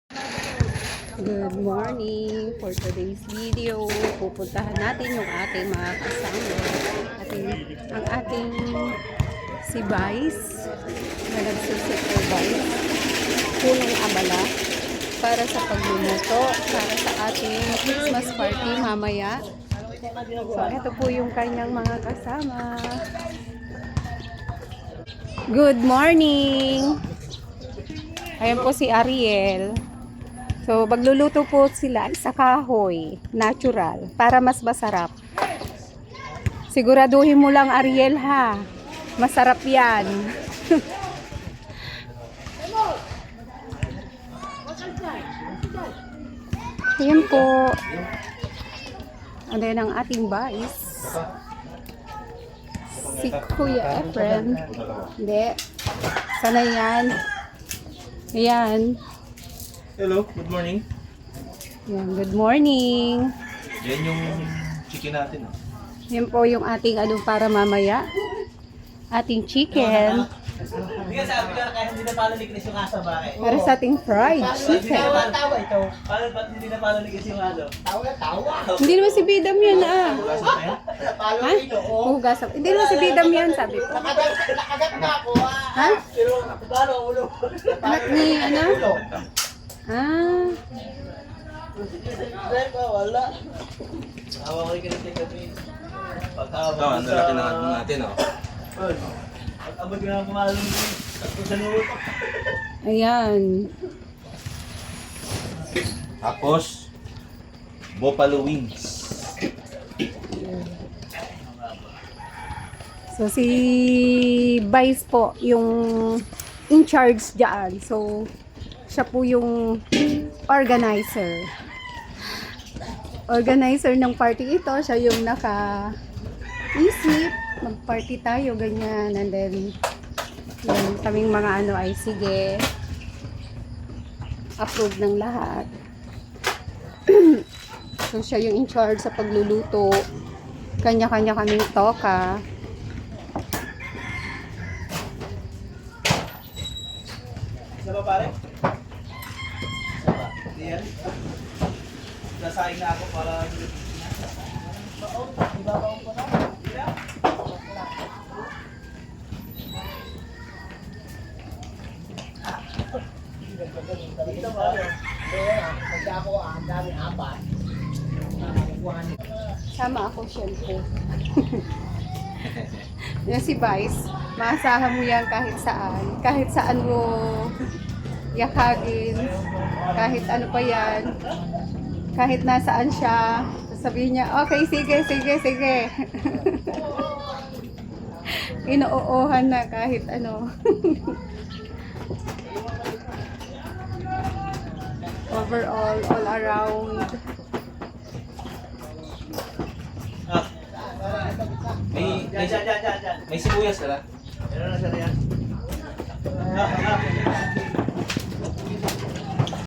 Good morning! For today's video, pupuntahan natin yung ating mga kasama. Ang ating si Vice na nagsusupervise punong abala para sa pagluluto para sa ating Christmas party mamaya. So, ito po yung kanyang mga kasama. Good morning! Ayan po si Ariel. So, magluluto po sila sa kahoy, natural, para mas masarap. Siguraduhin mo lang, Ariel, ha? Masarap yan. Ayan po. Ano yun ang ating Vice? Si Kuya Efren. Hindi. Sana yan. Ayan. Hello, good morning. Yan, good morning. Yan yung chicken natin. Yan po yung ating ano para mamaya. Ating chicken. Hindi ka sabi ka kaya hindi na pala lignas yung asa ba? Para sa ating fried chicken. Tawa ito. Paano ba't hindi na pala lignas yung ano? Tawa. Hindi naman si Bidam yan ah. Hugasan pa yan? Ha? Hugasan. Hindi naman si Bidam yan, sabi ko. Nakagat na ako. Ha? Pero paano ulo? Anak ni ano? Ah. Wala. Awa ko yung kinitin kami. Pagkabot Ito, ang lalaki ng ano natin, oh. Pag-abot ko na kumalong sa minuto. Ayan. Tapos, buffalo wings. So si Vice po yung in charge diyan. So siya po yung organizer. Organizer ng party ito, siya yung naka-isip, mag-party tayo, ganyan. And then, yun, kaming mga ano ay sige, approve ng lahat. So, siya yung in charge sa pagluluto. Kanya-kanya kaming toka. Isa ba pare? Isa ba? Hindi yan? Nasaing na ako para... Ibabaw ko na. Hindi na? Dito ba? Pagka ako ang dami apat. Sama ako, syempre. Yan si Vice. Maasahan mo yan kahit saan. Kahit saan mo yakagin. Kahit ano pa yan. Kahit nasaan siya. Sabihin niya, okay, sige, sige, sige. Inuuhan na kahit ano. Overall, all around. Diyan. May sibuyas ka na? Meron na siya yan.